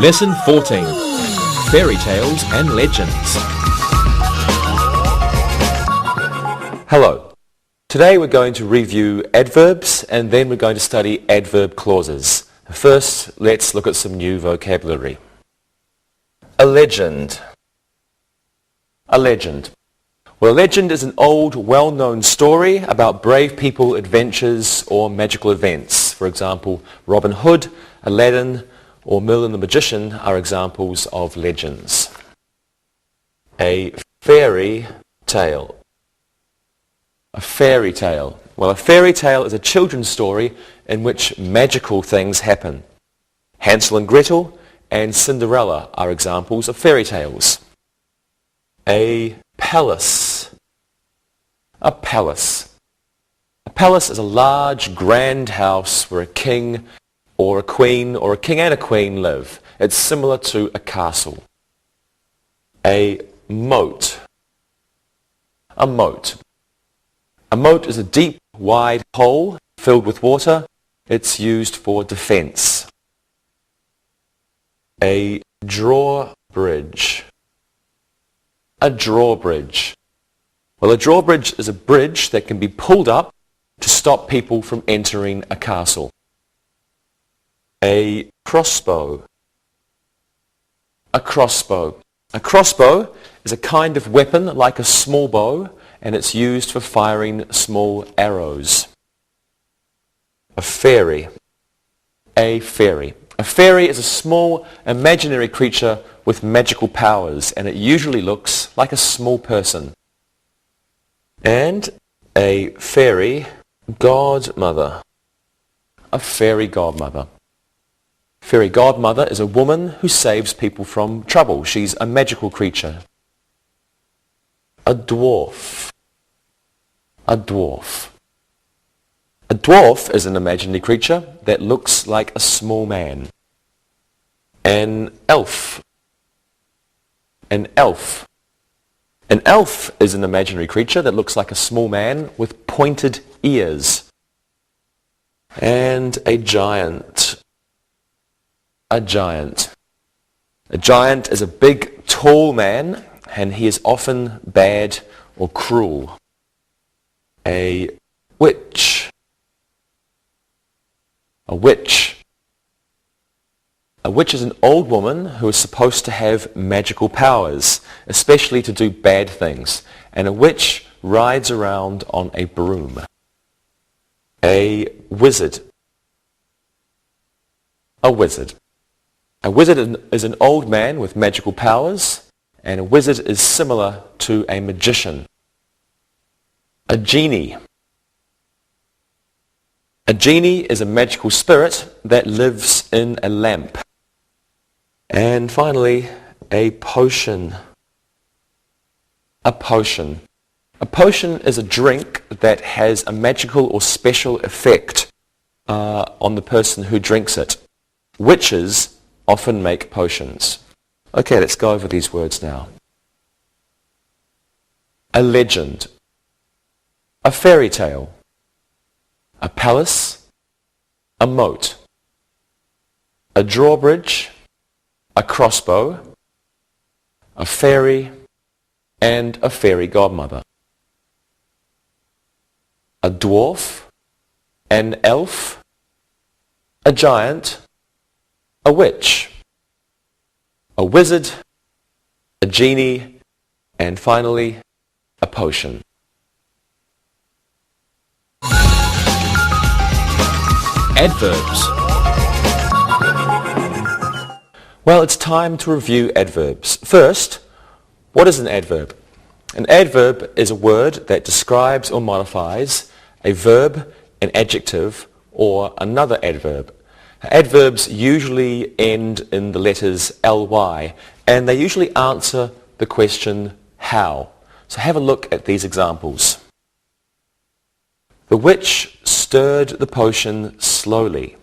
Lesson 14. Fairy Tales and Legends. Hello. Today we're going to review adverbs and then we're going to study adverb clauses. First, let's look at some new vocabulary. A legend. A legend. Well, a legend is an old, well-known story about brave people, adventures, or magical events. For example, Robin Hood, Aladdin, or Merlin the Magician are examples of legends. A fairy tale. A fairy tale. Well, a fairy tale is a children's story in which magical things happen. Hansel and Gretel and Cinderella are examples of fairy tales. A palace. A palace. A palace is a large, grand house where a king or a queen or a king and a queen live. It's similar to a castle. A moat. A moat. A moat is a deep, wide hole filled with water. It's used for defense. A drawbridge. A drawbridge. Well, a drawbridge is a bridge that can be pulled up to stop people from entering a castle. A crossbow. A crossbow. A crossbow is a kind of weapon like a small bow, and it's used for firing small arrows. A fairy. A fairy. A fairy is a small imaginary creature with magical powers, and it usually looks like a small person. And a fairy godmother. A fairy godmother. Fairy godmother is a woman who saves people from trouble. She's a magical creature. A dwarf. A dwarf. A dwarf is an imaginary creature that looks like a small man. An elf. An elf. An elf is an imaginary creature that looks like a small man with pointed ears. And a giant. A giant. A giant is a big, tall man, and he is often bad or cruel. A witch. A witch. A witch is an old woman who is supposed to have magical powers, especially to do bad things. And a witch rides around on a broom. A wizard. A wizard. A wizard is an old man with magical powers, and a wizard is similar to a magician. A genie. A genie is a magical spirit that lives in a lamp. And finally, a potion. A potion. A potion is a drink that has a magical or special effect on the person who drinks it. Witches often make potions. Okay, let's go over these words now. A legend. A fairy tale. A palace. A moat. A drawbridge. A crossbow. A fairy. And a fairy godmother. A dwarf. An elf. A giant. A witch, a wizard, a genie, and finally, a potion. Adverbs. Well, it's time to review adverbs. First, what is an adverb? An adverb is a word that describes or modifies a verb, an adjective, or another adverb. Adverbs usually end in the letters ly, and they usually answer the question how. So have a look at these examples. The witch stirred the potion slowly.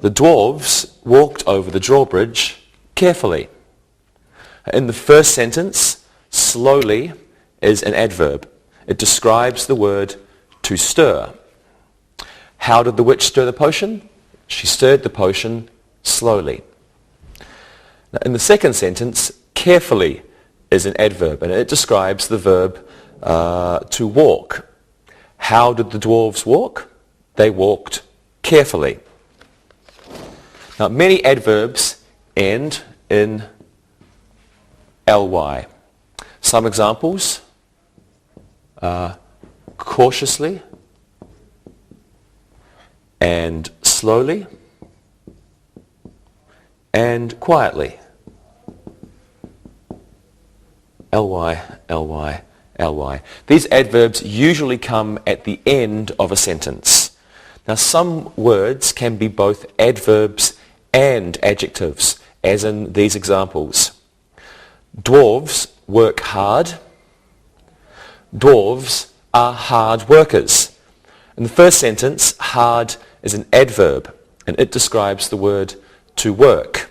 The dwarves walked over the drawbridge carefully. In the first sentence, slowly is an adverb. It describes the word to stir. How did the witch stir the potion? She stirred the potion slowly. Now, in the second sentence, carefully is an adverb, and it describes the verb to walk. How did the dwarves walk? They walked carefully. Now, many adverbs end in ly. Some examples are cautiously and slowly and quietly. ly, ly, ly. These adverbs usually come at the end of a sentence. Now, some words can be both adverbs and adjectives, as in these examples. Dwarves work hard. Dwarves are hard workers. In the first sentence, hard is an adverb, and it describes the word to work.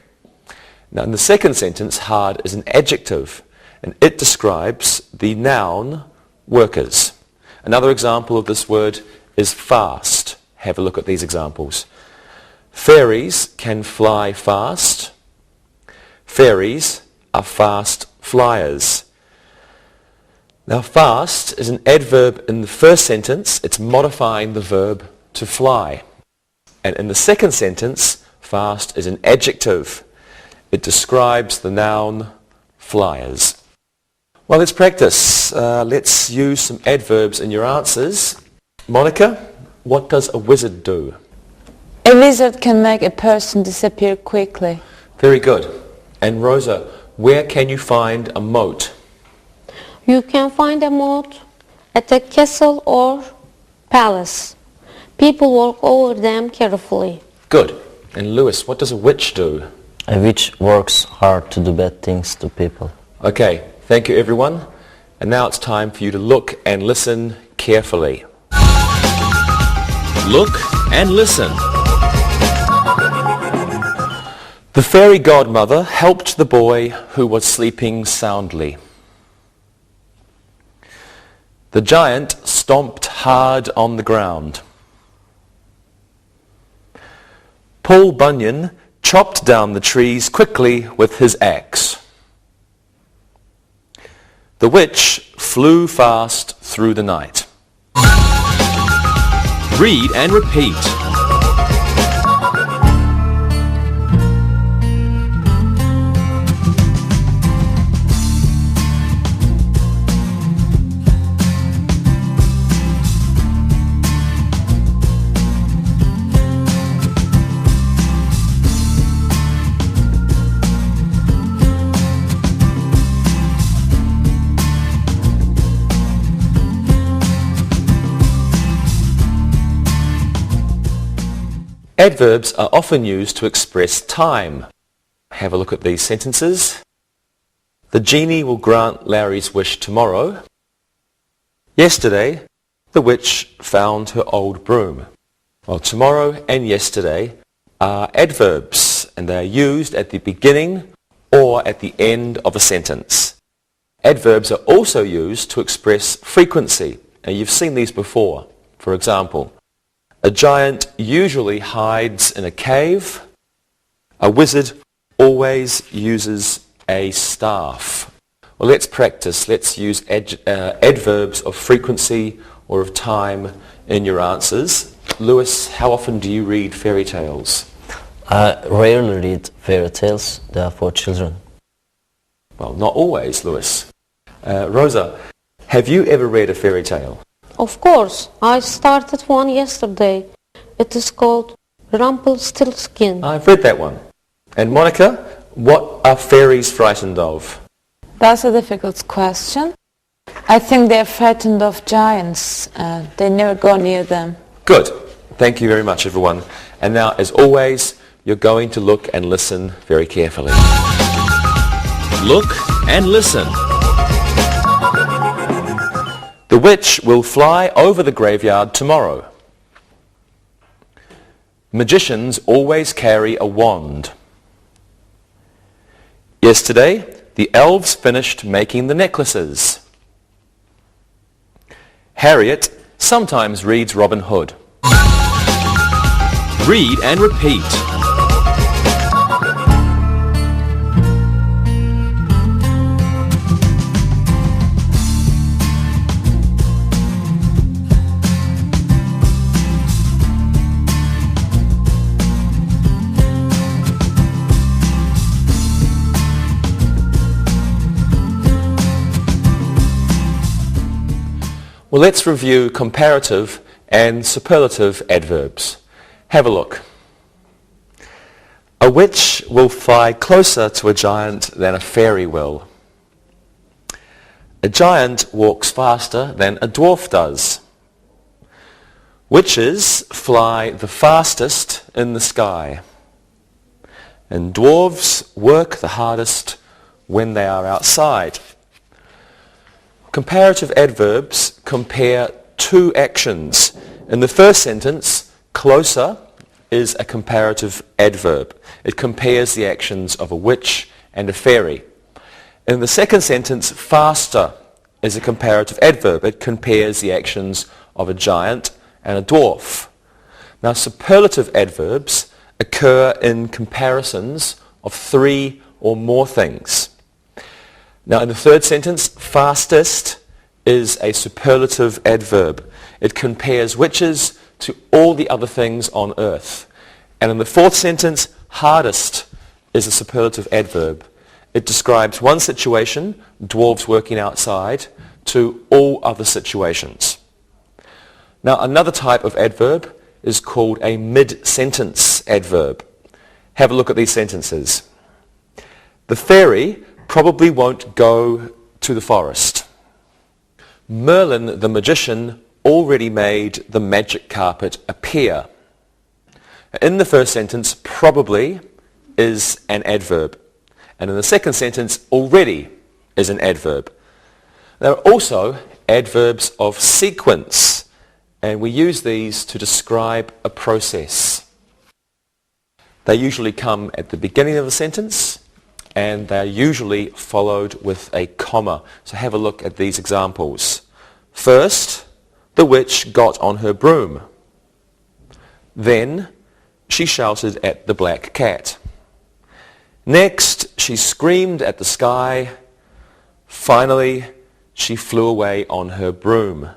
Now, in the second sentence, hard is an adjective, and it describes the noun workers. Another example of this word is fast. Have a look at these examples. Fairies can fly fast. Fairies are fast flyers. Now, fast is an adverb in the first sentence. It's modifying the verb to fly. And in the second sentence, fast is an adjective. It describes the noun flyers. Well, let's practice. Let's use some adverbs in your answers. Monica, what does a wizard do? A wizard can make a person disappear quickly. Very good. And Rosa, where can you find a moat? You can find a moat at a castle or palace. People walk over them carefully. Good. And Lewis, what does a witch do? A witch works hard to do bad things to people. Okay, thank you everyone. And now it's time for you to look and listen carefully. Look and listen. The fairy godmother helped the boy who was sleeping soundly. The giant stomped hard on the ground. Paul Bunyan chopped down the trees quickly with his axe. The witch flew fast through the night. Read and repeat. Adverbs are often used to express time. Have a look at these sentences. The genie will grant Larry's wish tomorrow. Yesterday, the witch found her old broom. Well, tomorrow and yesterday are adverbs, and they are used at the beginning or at the end of a sentence. Adverbs are also used to express frequency. Now, you've seen these before. For example, a giant usually hides in a cave. A wizard always uses a staff. Well, let's practice. Let's use adverbs of frequency or of time in your answers. Lewis, how often do you read fairy tales? I rarely read fairy tales. They are for children. Well, not always, Lewis. Rosa, have you ever read a fairy tale? Of course, I started one yesterday. It is called Rumpelstiltskin. I've read that one. And Monica, what are fairies frightened of? That's a difficult question. I think they're frightened of giants. They never go near them. Good. Thank you very much, everyone. And now, as always, you're going to look and listen very carefully. Look and listen. The witch will fly over the graveyard tomorrow. Magicians always carry a wand. Yesterday, the elves finished making the necklaces. Harriet sometimes reads Robin Hood. Read and repeat. Well, let's review comparative and superlative adverbs. Have a look. A witch will fly closer to a giant than a fairy will. A giant walks faster than a dwarf does. Witches fly the fastest in the sky. And dwarves work the hardest when they are outside. Comparative adverbs compare two actions. In the first sentence, closer is a comparative adverb. It compares the actions of a witch and a fairy. In the second sentence, faster is a comparative adverb. It compares the actions of a giant and a dwarf. Now, superlative adverbs occur in comparisons of three or more things. Now, in the third sentence, fastest is a superlative adverb. It compares witches to all the other things on earth. And in the fourth sentence, hardest is a superlative adverb. It describes one situation, dwarves working outside, to all other situations. Now, another type of adverb is called a mid-sentence adverb. Have a look at these sentences. The fairy probably won't go to the forest. Merlin the magician already made the magic carpet appear. In the first sentence, probably is an adverb. And in the second sentence, already is an adverb. There are also adverbs of sequence, and we use these to describe a process. They usually come at the beginning of a sentence, and they are usually followed with a comma. So have a look at these examples. First, the witch got on her broom. Then, she shouted at the black cat. Next, she screamed at the sky. Finally, she flew away on her broom.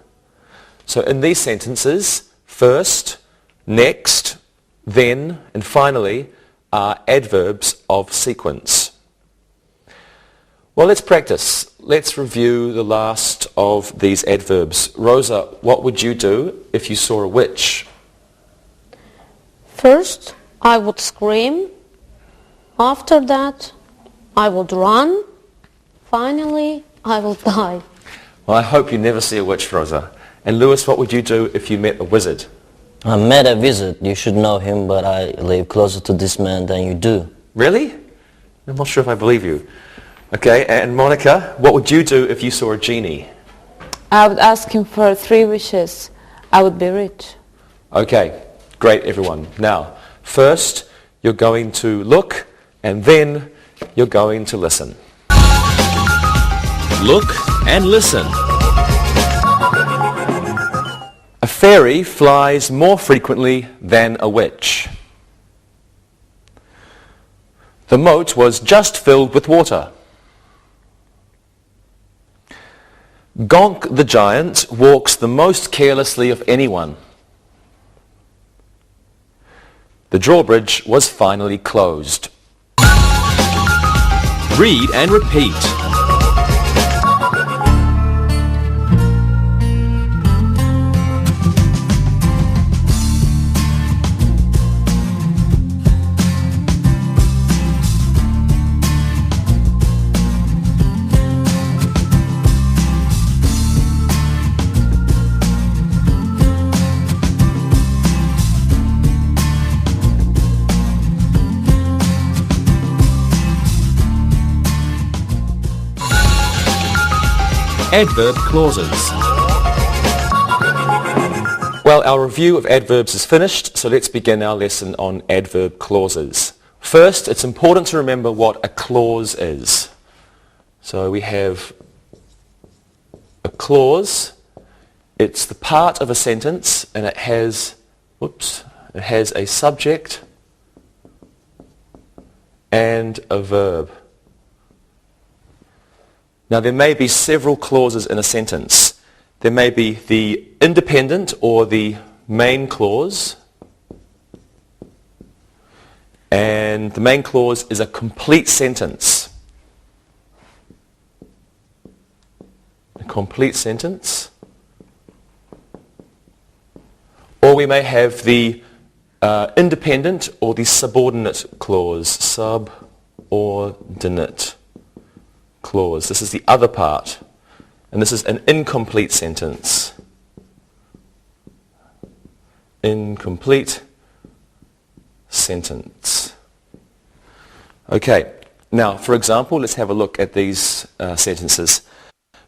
So in these sentences, first, next, then, and finally are adverbs of sequence. Well, let's practice. Let's review the last of these adverbs. Rosa, what would you do if you saw a witch? First, I would scream. After that, I would run. Finally, I will die. Well, I hope you never see a witch, Rosa. And Lewis, what would you do if you met a wizard? I met a wizard. You should know him, but I live closer to this man than you do. Really? I'm not sure if I believe you. Okay, and Monica, what would you do if you saw a genie? I would ask him for 3 wishes. I would be rich. Okay, great everyone. Now, first you're going to look and then you're going to listen. Look and listen. A fairy flies more frequently than a witch. The moat was just filled with water. Gonk the giant walks the most carelessly of anyone. The drawbridge was finally closed. Read and repeat. Adverb clauses. Well, our review of adverbs is finished, so let's begin our lesson on adverb clauses. First, it's important to remember what a clause is. So we have a clause. It's the part of a sentence, and it has a subject and a verb. Now, there may be several clauses in a sentence. There may be the independent or the main clause. And the main clause is a complete sentence. A complete sentence. Or we may have the independent or the subordinate clause. Subordinate clause. This is the other part. And this is an incomplete sentence. Incomplete sentence. Okay, now for example, let's have a look at these sentences.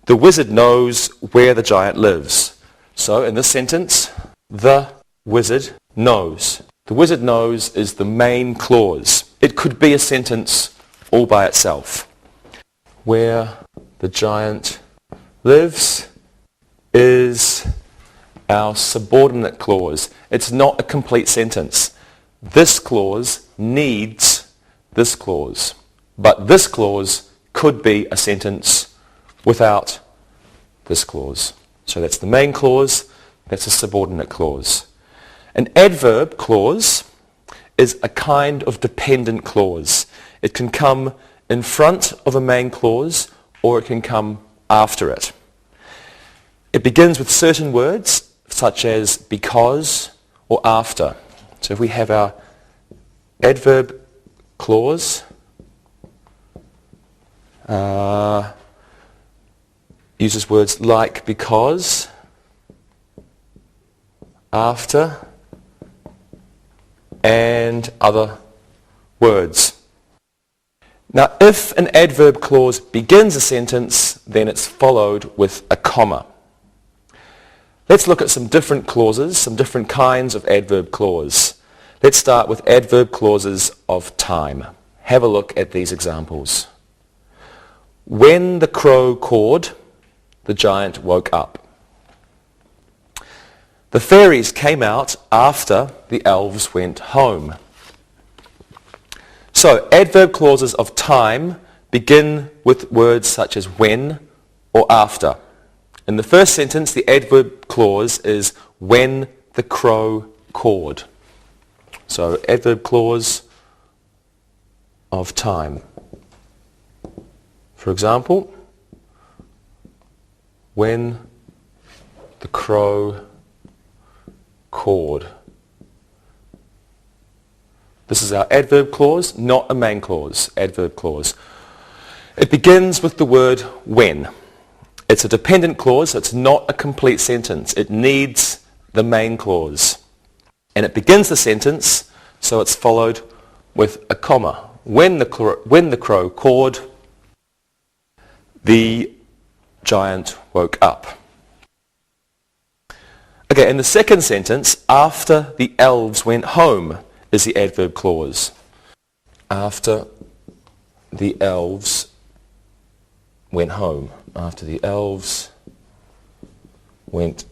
The wizard knows where the giant lives. So in this sentence, the wizard knows. The wizard knows is the main clause. It could be a sentence all by itself. Where the giant lives is our subordinate clause. It's not a complete sentence. This clause needs this clause. But this clause could be a sentence without this clause. So that's the main clause, that's a subordinate clause. An adverb clause is a kind of dependent clause. It can come in front of a main clause or it can come after it. It begins with certain words such as because or after. So if we have our adverb clause, uses words like because, after, and other words. Now, if an adverb clause begins a sentence, then it's followed with a comma. Let's look at some different clauses, some different kinds of adverb clause. Let's start with adverb clauses of time. Have a look at these examples. When the crow cawed, the giant woke up. The fairies came out after the elves went home. So, adverb clauses of time begin with words such as when or after. In the first sentence, the adverb clause is when the crow cawed. So, adverb clause of time. For example, when the crow cawed. This is our adverb clause, not a main clause, adverb clause. It begins with the word when. It's a dependent clause, so it's not a complete sentence. It needs the main clause. And it begins the sentence, so it's followed with a comma. When the crow cawed, the giant woke up. Okay, in the second sentence, after the elves went home is the adverb clause. After the elves went home. After the elves went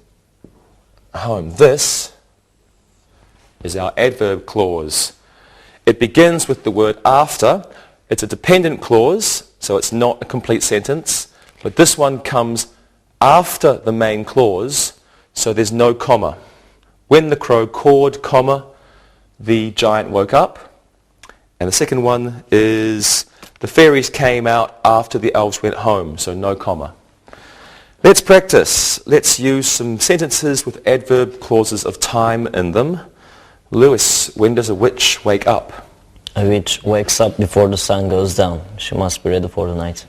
home. This is our adverb clause. It begins with the word after. It's a dependent clause, so it's not a complete sentence. But this one comes after the main clause, so there's no comma. When the crow cawed, comma, the giant woke up. And the second one is the fairies came out after the elves went home, so no comma. Let's practice. Let's use some sentences with adverb clauses of time in them. Lewis, when does a witch wake up? A witch wakes up before the sun goes down. She must be ready for the night.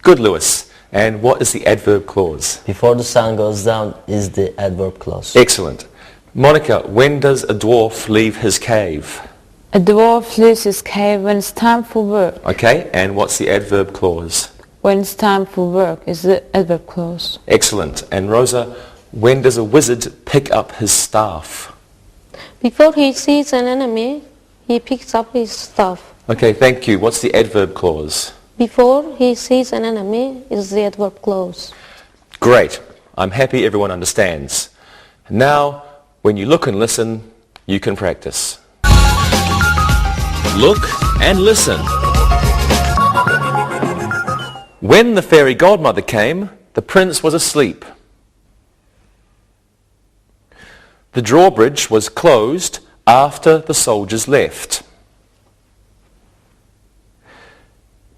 Good, Lewis. And what is the adverb clause? Before the sun goes down is the adverb clause. Excellent. Monica, when does a dwarf leave his cave? A dwarf leaves his cave when it's time for work. Okay, and what's the adverb clause? When it's time for work is the adverb clause. Excellent. And Rosa, when does a wizard pick up his staff? Before he sees an enemy, he picks up his staff. Okay, thank you. What's the adverb clause? Before he sees an enemy is the adverb clause. Great. I'm happy everyone understands. Now, when you look and listen, you can practice. Look and listen. When the fairy godmother came, the prince was asleep. The drawbridge was closed after the soldiers left.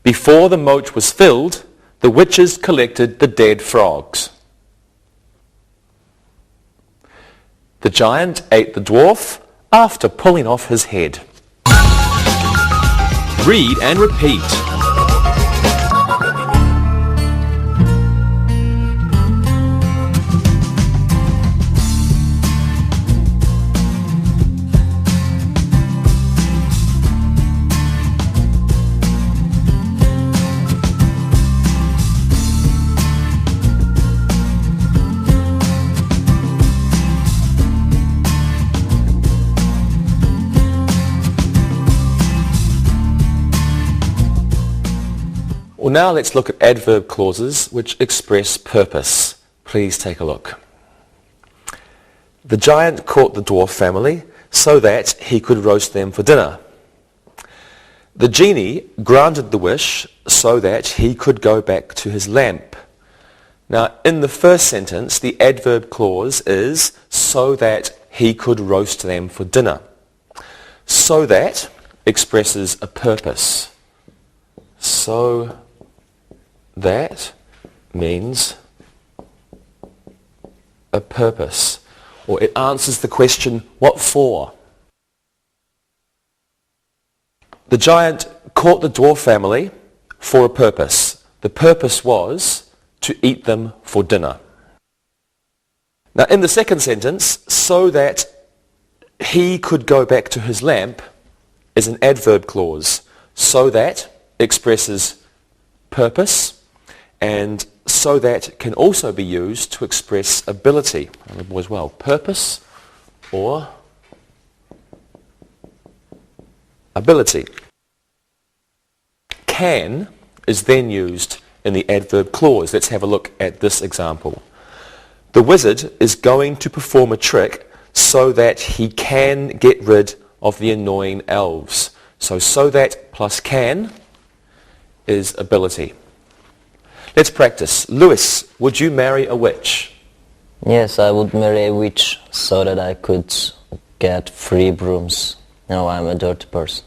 Before the moat was filled, the witches collected the dead frogs. The giant ate the dwarf after pulling off his head. Read and repeat. Well, now let's look at adverb clauses which express purpose. Please take a look. The giant caught the dwarf family so that he could roast them for dinner. The genie granted the wish so that he could go back to his lamp. Now, in the first sentence, the adverb clause is so that he could roast them for dinner. So that expresses a purpose. So that means a purpose, or it answers the question, what for? The giant caught the dwarf family for a purpose. The purpose was to eat them for dinner. Now in the second sentence, so that he could go back to his lamp is an adverb clause. So that expresses purpose, and so that can also be used to express ability as well. Purpose or ability. Can is then used in the adverb clause. Let's have a look at this example. The wizard is going to perform a trick so that he can get rid of the annoying elves. So that plus can is ability. Let's practice. Lewis, would you marry a witch? Yes, I would marry a witch so that I could get free brooms. No, I'm a dirty person.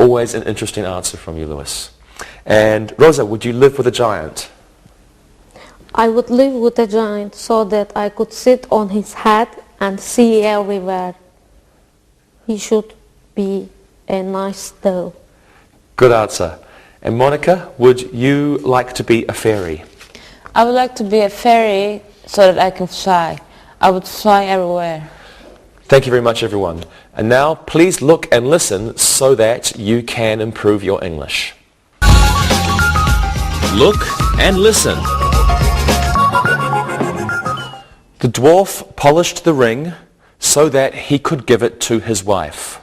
Always an interesting answer from you, Lewis. And Rosa, would you live with a giant? I would live with a giant so that I could sit on his head and see everywhere. He should be a nice doll. Good answer. And Monica, would you like to be a fairy? I would like to be a fairy so that I can fly. I would fly everywhere. Thank you very much, everyone. And now, please look and listen so that you can improve your English. Look and listen. The dwarf polished the ring so that he could give it to his wife.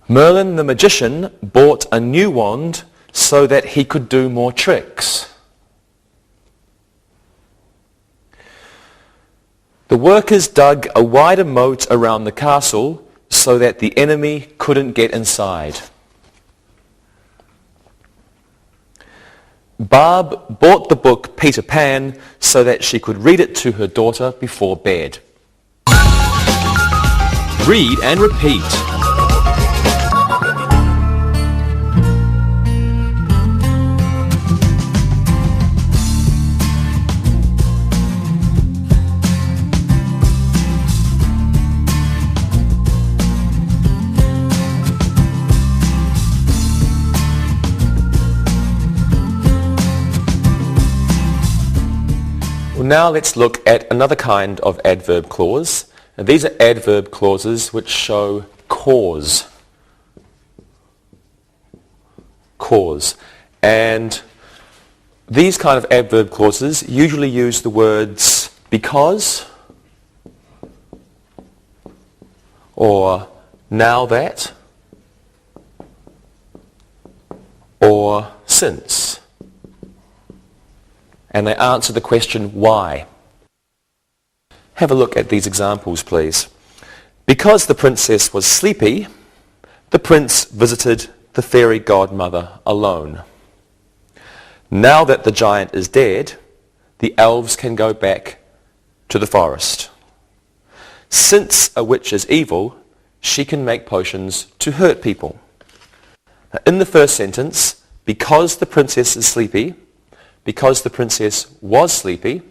Merlin the magician bought a new wand so that he could do more tricks. The workers dug a wider moat around the castle so that the enemy couldn't get inside. Barb bought the book Peter Pan so that she could read it to her daughter before bed. Read and repeat. Now let's look at another kind of adverb clause. Now, these are adverb clauses which show cause. Cause. And these kind of adverb clauses usually use the words because, or now that, or since. And they answer the question, why? Have a look at these examples, please. Because the princess was sleepy, the prince visited the fairy godmother alone. Now that the giant is dead, the elves can go back to the forest. Since a witch is evil, she can make potions to hurt people. Now, in the first sentence, because the princess is sleepy, because the princess was sleepy,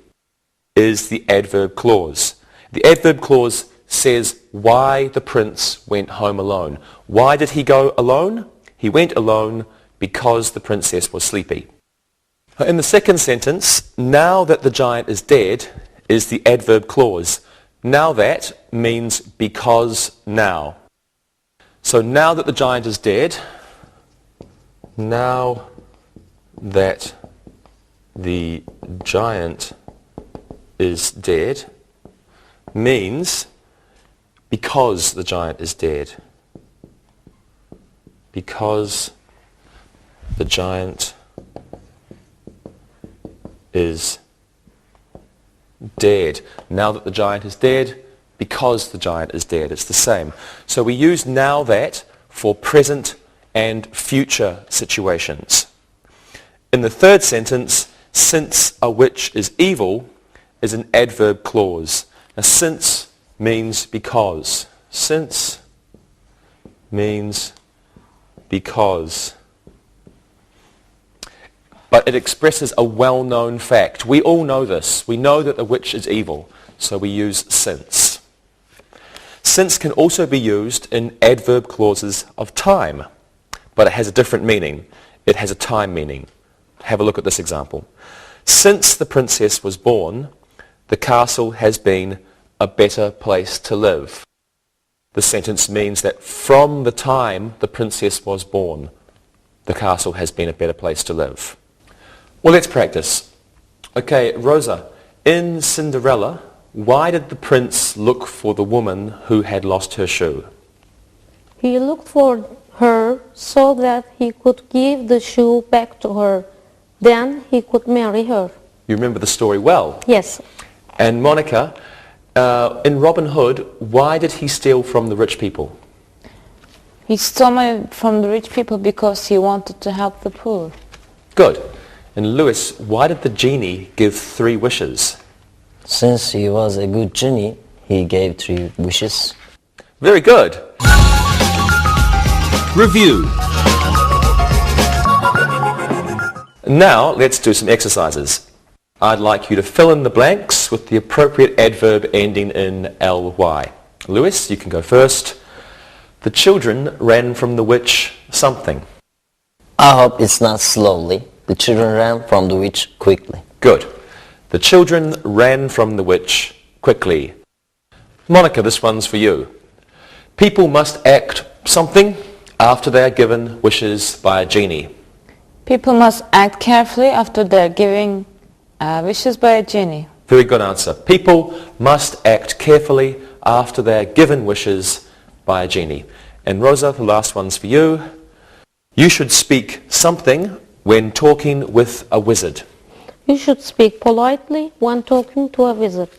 is the adverb clause. The adverb clause says why the prince went home alone. Why did he go alone? He went alone because the princess was sleepy. In the second sentence, now that the giant is dead is the adverb clause. Now that means because now. So now that the giant is dead, now that the giant is dead means because the giant is dead. Because the giant is dead. Now that the giant is dead, because the giant is dead. It's the same. So we use now that for present and future situations. In the third sentence, since a witch is evil is an adverb clause. Now since means because. Since means because. But it expresses a well-known fact. We all know this. We know that the witch is evil, so we use since. Since can also be used in adverb clauses of time, but it has a different meaning. It has a time meaning. Have a look at this example. Since the princess was born, the castle has been a better place to live. The sentence means that from the time the princess was born, the castle has been a better place to live. Well, let's practice. Okay, Rosa, in Cinderella, why did the prince look for the woman who had lost her shoe? He looked for her so that he could give the shoe back to her. Then he could marry her. You remember the story well. Yes. And Monica, in Robin Hood, why did he steal from the rich people? He stole money from the rich people because he wanted to help the poor. Good. And Lewis, why did the genie give 3 wishes? Since he was a good genie, he gave 3 wishes. Very good. Review. Now let's do some exercises. I'd like you to fill in the blanks with the appropriate adverb ending in ly. Lewis, you can go first. The children ran from the witch something. I hope it's not slowly. The children ran from the witch quickly. Good. The children ran from the witch quickly. Monica, this one's for you. People must act something after they are given wishes by a genie. People must act carefully after they're giving wishes by a genie. Very good answer. People must act carefully after they are given wishes by a genie. And Rosa, the last one's for you. You should speak something when talking with a wizard. You should speak politely when talking to a wizard.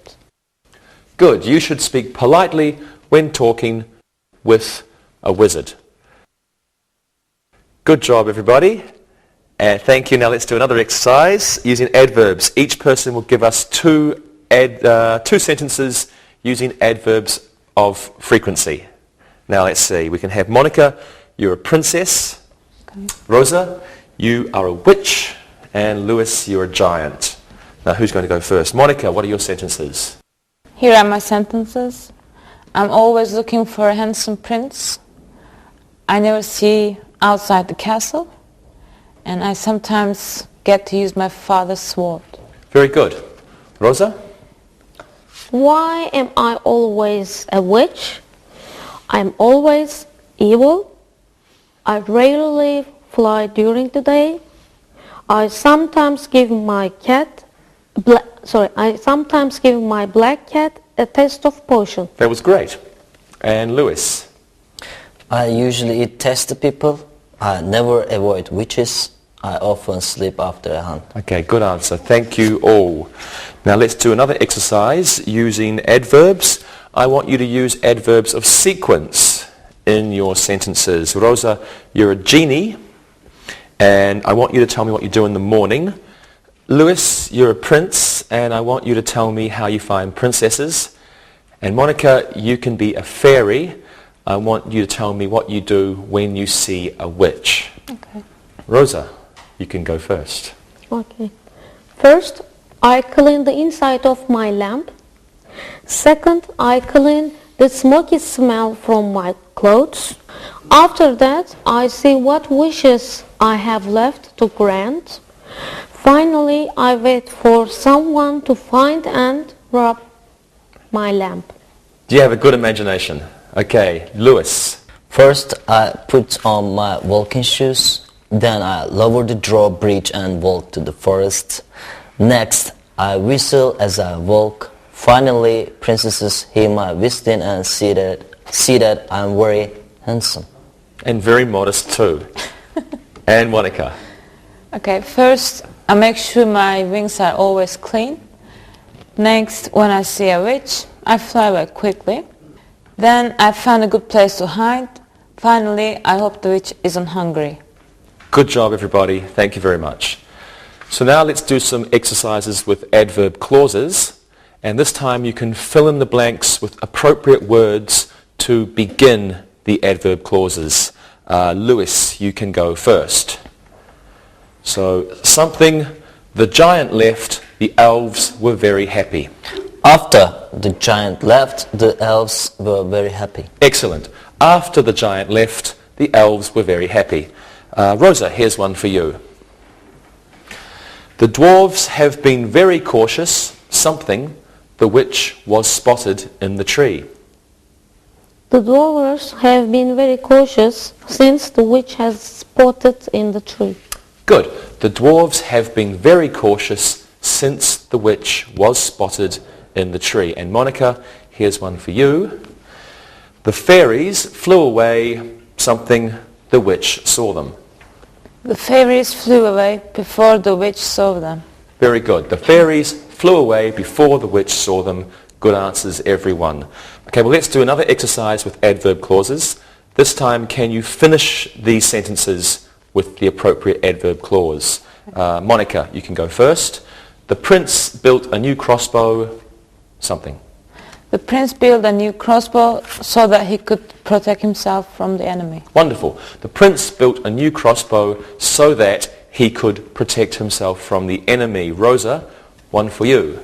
Good. You should speak politely when talking with a wizard. Good job, everybody. And thank you. Now let's do another exercise using adverbs. Each person will give us two sentences using adverbs of frequency. Now let's see. We can have Monica, you're a princess. Okay. Rosa, you are a witch. And Lewis, you're a giant. Now who's going to go first? Monica, what are your sentences? Here are my sentences. I'm always looking for a handsome prince. I never see outside the castle. And I sometimes get to use my father's sword. Very good. Rosa? Why am I always a witch? I'm always evil. I rarely fly during the day. I sometimes give my black cat a taste of poison. That was great. And Lewis? I usually eat tasty people. I never avoid witches. I often sleep after a hunt. Okay, good answer. Thank you all. Now let's do another exercise using adverbs. I want you to use adverbs of sequence in your sentences. Rosa, you're a genie, and I want you to tell me what you do in the morning. Lewis, you're a prince, and I want you to tell me how you find princesses. And Monica, you can be a fairy. I want you to tell me what you do when you see a witch. Okay. Rosa, you can go first. Okay. First, I clean the inside of my lamp. Second, I clean the smoky smell from my clothes. After that, I see what wishes I have left to grant. Finally, I wait for someone to find and rub my lamp. Do you have a good imagination? Okay, Lewis. First, I put on my walking shoes. Then I lower the drawbridge and walk to the forest. Next, I whistle as I walk. Finally, princesses hear my whistling and see that I'm very handsome. And very modest too. And Monica. Okay, first I make sure my wings are always clean. Next, when I see a witch, I fly away quickly. Then I find a good place to hide. Finally, I hope the witch isn't hungry. Good job, everybody. Thank you very much. So now let's do some exercises with adverb clauses. And this time you can fill in the blanks with appropriate words to begin the adverb clauses. Lewis, you can go first. So something, the giant left, the elves were very happy. After the giant left, the elves were very happy. Excellent. After the giant left, the elves were very happy. Rosa, here's one for you. The dwarves have been very cautious, something, the witch was spotted in the tree. The dwarves have been very cautious since the witch has spotted in the tree. Good. The dwarves have been very cautious since the witch was spotted in the tree. And Monica, here's one for you. The fairies flew away, something, the witch saw them. The fairies flew away before the witch saw them. Very good. The fairies flew away before the witch saw them. Good answers, everyone. Okay, well, let's do another exercise with adverb clauses. This time, can you finish these sentences with the appropriate adverb clause? Monica, you can go first. The prince built a new crossbow, something. The prince built a new crossbow so that he could protect himself from the enemy. Wonderful. The prince built a new crossbow so that he could protect himself from the enemy. Rosa, one for you.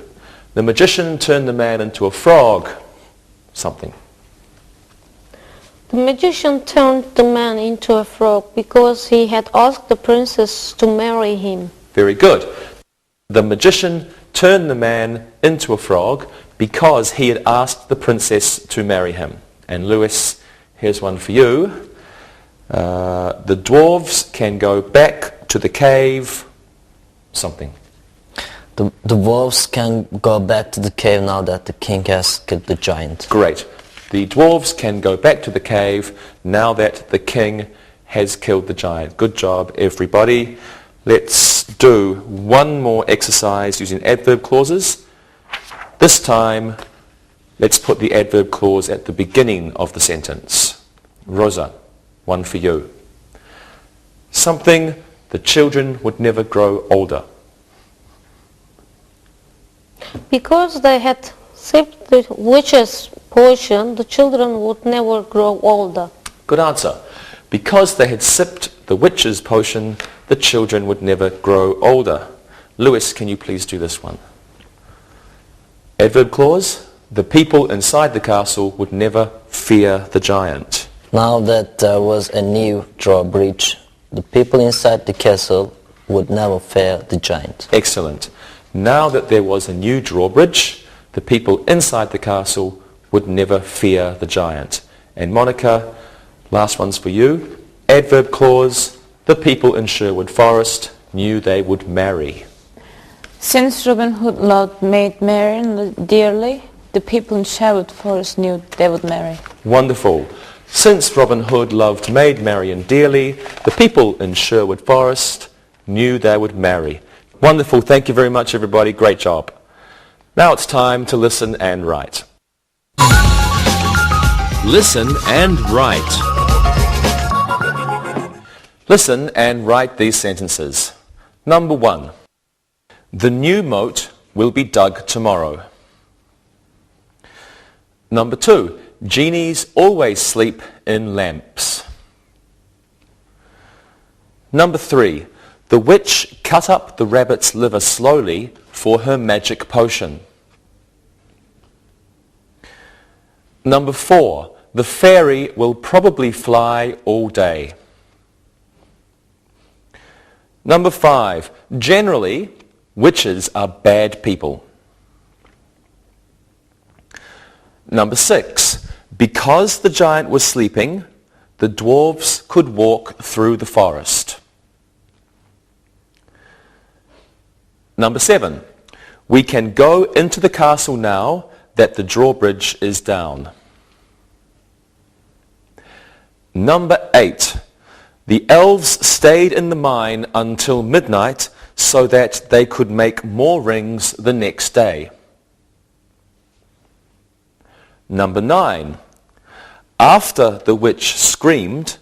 The magician turned the man into a frog, something. The magician turned the man into a frog because he had asked the princess to marry him. Very good. The magician turned the man into a frog because he had asked the princess to marry him. And Lewis, here's one for you. The dwarves can go back to the cave, something. The dwarves can go back to the cave now that the king has killed the giant. Great. The dwarves can go back to the cave now that the king has killed the giant. Good job, everybody. Let's do one more exercise using adverb clauses. This time, let's put the adverb clause at the beginning of the sentence. Rosa, one for you. Something, the children would never grow older. Because they had sipped the witch's potion, the children would never grow older. Good answer. Because they had sipped the witch's potion, the children would never grow older. Lewis, can you please do this one? Adverb clause, the people inside the castle would never fear the giant. Now that there was a new drawbridge, the people inside the castle would never fear the giant. Excellent. Now that there was a new drawbridge, the people inside the castle would never fear the giant. And Monica, last one's for you. Adverb clause, the people in Sherwood Forest knew they would marry. Since Robin Hood loved Maid Marian dearly, the people in Sherwood Forest knew they would marry. Wonderful. Since Robin Hood loved Maid Marian dearly, the people in Sherwood Forest knew they would marry. Wonderful. Thank you very much, everybody. Great job. Now it's time to listen and write. Listen and write. Listen and write these sentences. Number 1. The new moat will be dug tomorrow. Number 2. Genies always sleep in lamps. Number 3. The witch cut up the rabbit's liver slowly for her magic potion. Number 4, the fairy will probably fly all day. Number 5, generally, witches are bad people. Number 6, because the giant was sleeping, the dwarves could walk through the forest. Number 7, we can go into the castle now that the drawbridge is down. Number 8, the elves stayed in the mine until midnight so that they could make more rings the next day. Number 9, after the witch screamed,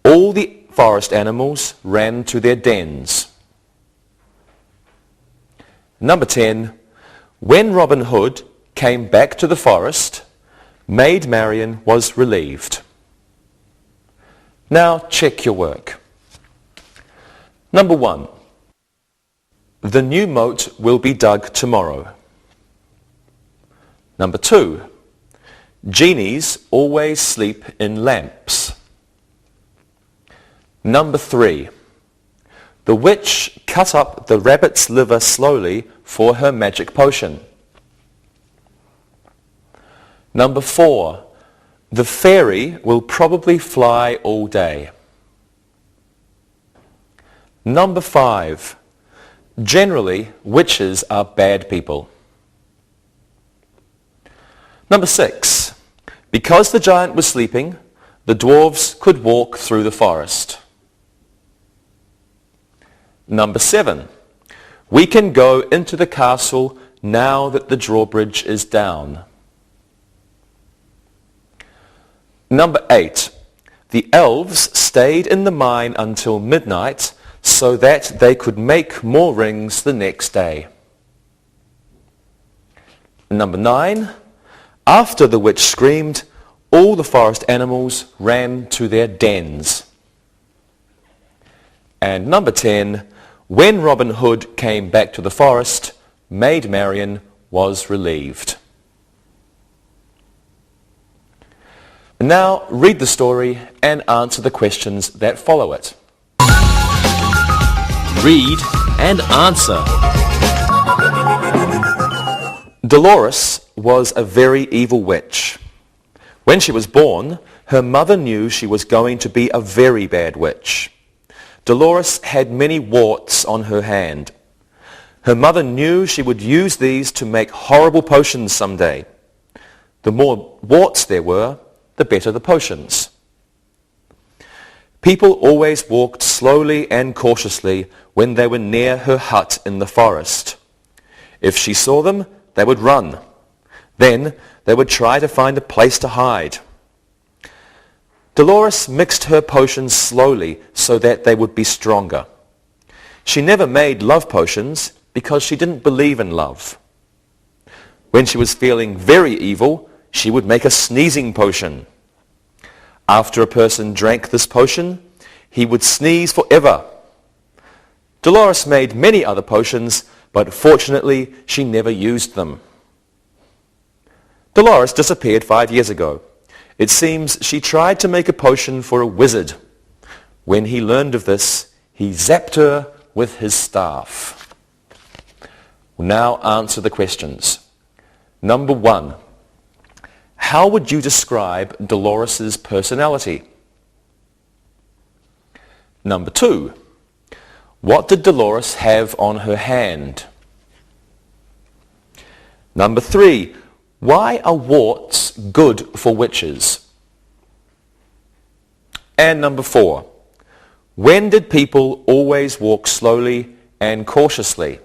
all the forest animals ran to their dens. Number 10, when Robin Hood came back to the forest, Maid Marian was relieved. Now check your work. Number 1, the new moat will be dug tomorrow. Number 2, genies always sleep in lamps. Number 3, the witch cut up the rabbit's liver slowly for her magic potion. Number 4, the fairy will probably fly all day. Number 5, generally witches are bad people. Number 6, because the giant was sleeping, the dwarves could walk through the forest. Number 7, we can go into the castle now that the drawbridge is down. Number 8, the elves stayed in the mine until midnight so that they could make more rings the next day. Number 9, after the witch screamed, all the forest animals ran to their dens. And number 10, when Robin Hood came back to the forest, Maid Marian was relieved. Now read the story and answer the questions that follow it. Read and answer. Dolores was a very evil witch. When she was born, her mother knew she was going to be a very bad witch. Dolores had many warts on her hand. Her mother knew she would use these to make horrible potions someday. The more warts there were, the better the potions. People always walked slowly and cautiously when they were near her hut in the forest. If she saw them, they would run. Then they would try to find a place to hide. Dolores mixed her potions slowly so that they would be stronger. She never made love potions because she didn't believe in love. When she was feeling very evil, she would make a sneezing potion. After a person drank this potion, he would sneeze forever. Dolores made many other potions, but fortunately she never used them. Dolores disappeared 5 years ago. It seems she tried to make a potion for a wizard. When he learned of this, he zapped her with his staff. Now answer the questions. Number 1. How would you describe Dolores' personality? Number 2. What did Dolores have on her hand? Number 3. Why are warts good for witches? And number 4. When did people always walk slowly and cautiously?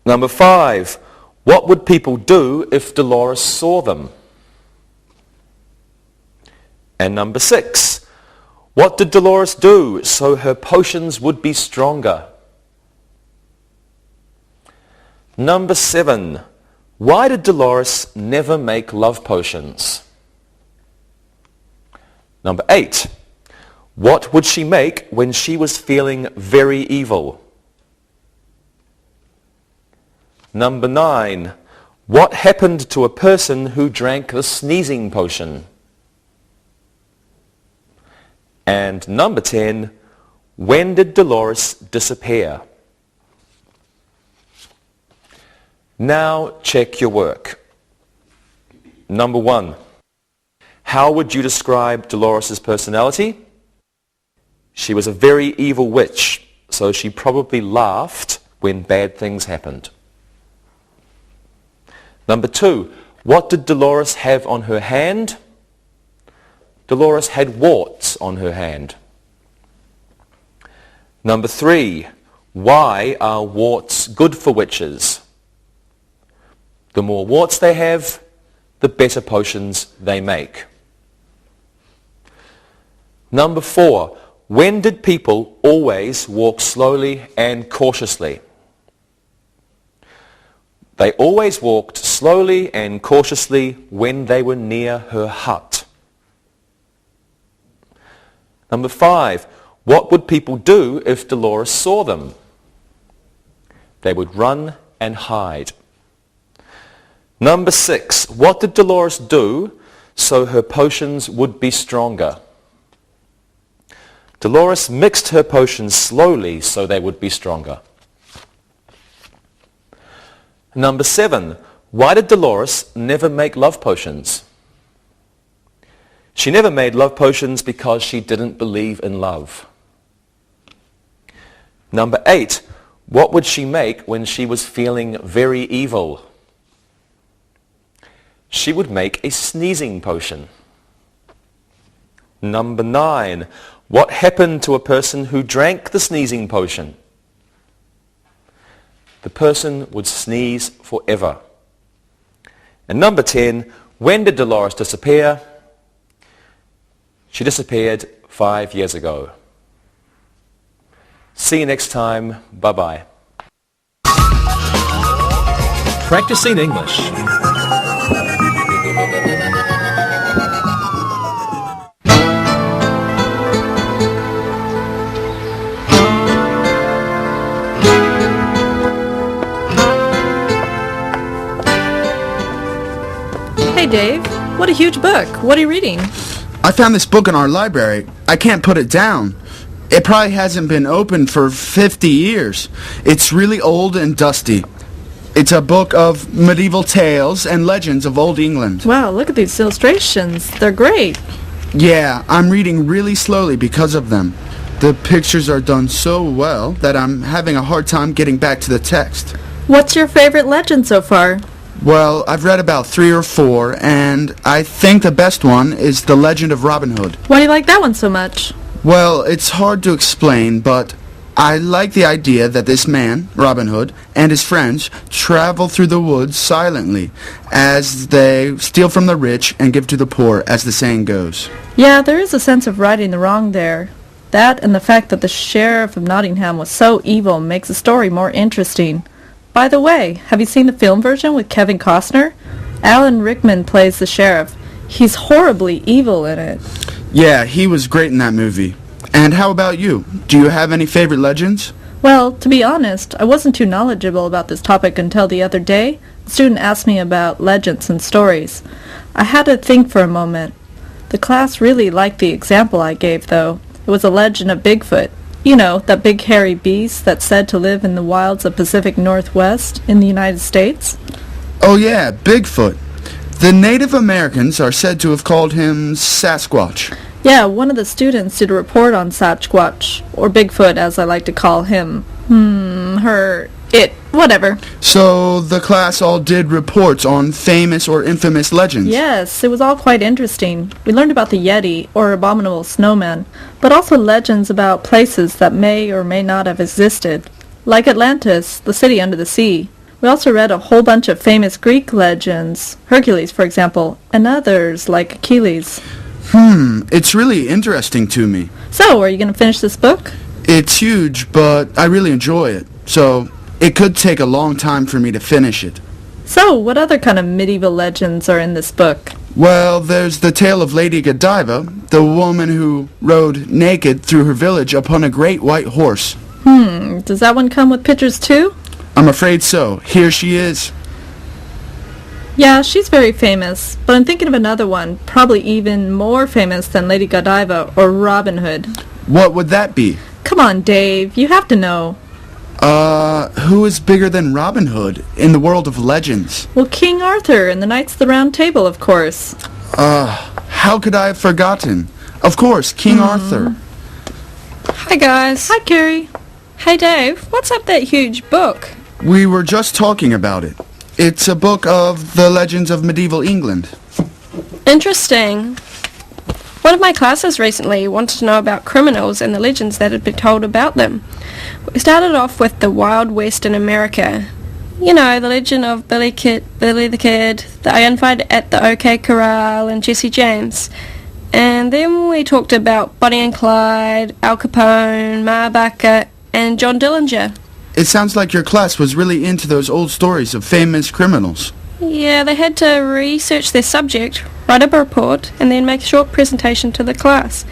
Number 5. What would people do if Dolores saw them? And number 6. What did Dolores do so her potions would be stronger? Number 7. Why did Dolores never make love potions? Number 8. What would she make when she was feeling very evil? Number 9. What happened to a person who drank the sneezing potion? And number 10. When did Dolores disappear? Now check your work. Number 1. How would you describe Dolores' personality? She was a very evil witch, so she probably laughed when bad things happened. Number 2. What did Dolores have on her hand? Dolores had warts on her hand. Number 3. Why are warts good for witches? The more warts they have, the better potions they make. Number 4. When did people always walk slowly and cautiously? They always walked slowly and cautiously when they were near her hut. Number 5. What would people do if Dolores saw them? They would run and hide. Number 6. What did Dolores do so her potions would be stronger? Dolores mixed her potions slowly so they would be stronger. Number 7. Why did Dolores never make love potions? She never made love potions because she didn't believe in love. Number 8. What would she make when she was feeling very evil? She would make a sneezing potion. Number 9. What happened to a person who drank the sneezing potion? The person would sneeze forever. And number 10. When did Dolores disappear? She disappeared 5 years ago. See you next time. Bye-bye. Practicing English. Hey Dave, what a huge book. What are you reading? I found this book in our library. I can't put it down. It probably hasn't been opened for 50 years. It's really old and dusty. It's a book of medieval tales and legends of old England. Wow, look at these illustrations. They're great. Yeah, I'm reading really slowly because of them. The pictures are done so well that I'm having a hard time getting back to the text. What's your favorite legend so far? Well, I've read about 3 or 4, and I think the best one is The Legend of Robin Hood. Why do you like that one so much? Well, it's hard to explain, but I like the idea that this man, Robin Hood, and his friends travel through the woods silently as they steal from the rich and give to the poor, as the saying goes. Yeah, there is a sense of righting the wrong there. That and the fact that the Sheriff of Nottingham was so evil makes the story more interesting. By the way, have you seen the film version with Kevin Costner? Alan Rickman plays the sheriff. He's horribly evil in it. Yeah, he was great in that movie. And how about you? Do you have any favorite legends? Well, to be honest, I wasn't too knowledgeable about this topic until the other day. A student asked me about legends and stories. I had to think for a moment. The class really liked the example I gave, though. It was a legend of Bigfoot. You know, that big hairy beast that's said to live in the wilds of Pacific Northwest in the United States. Oh yeah, Bigfoot. The Native Americans are said to have called him Sasquatch. Yeah, one of the students did a report on Sasquatch, or Bigfoot as I like to call him. Whatever. So the class all did reports on famous or infamous legends? Yes, it was all quite interesting. We learned about the Yeti, or abominable snowman, but also legends about places that may or may not have existed, like Atlantis, the city under the sea. We also read a whole bunch of famous Greek legends, Hercules, for example, and others like Achilles. It's really interesting to me. So, are you going to finish this book? It's huge, but I really enjoy it, so it could take a long time for me to finish it. So, what other kind of medieval legends are in this book? Well, there's the tale of Lady Godiva, the woman who rode naked through her village upon a great white horse. Does that one come with pictures too? I'm afraid so. Here she is. Yeah, she's very famous, but I'm thinking of another one, probably even more famous than Lady Godiva or Robin Hood. What would that be? Come on, Dave, you have to know. Who is bigger than Robin Hood in the world of legends? Well, King Arthur and the Knights of the Round Table, of course. How could I have forgotten? Of course, King Arthur. Hi guys. Hi, Carrie. Hey Dave, what's up that huge book? We were just talking about it. It's a book of the legends of medieval England. Interesting. One of my classes recently wanted to know about criminals and the legends that had been told about them. We started off with the Wild West in America. You know, the legend of Billy the Kid, the Iron Fight at the OK Corral, and Jesse James. And then we talked about Bonnie and Clyde, Al Capone, Ma Barker, and John Dillinger. It sounds like your class was really into those old stories of famous criminals. Yeah, they had to research their subject, write up a report, and then make a short presentation to the class.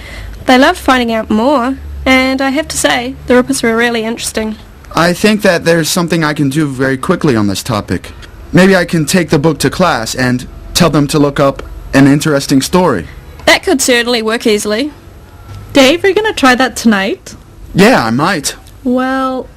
They loved finding out more, and I have to say, the reports were really interesting. I think that there's something I can do very quickly on this topic. Maybe I can take the book to class and tell them to look up an interesting story. That could certainly work easily. Dave, are you going to try that tonight? Yeah, I might. Well,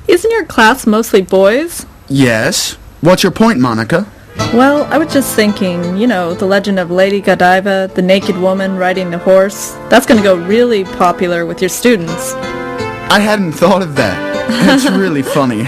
isn't your class mostly boys? Yes. What's your point, Monica? Well, I was just thinking, you know, the legend of Lady Godiva, the naked woman riding the horse. That's going to go really popular with your students. I hadn't thought of that. It's really funny.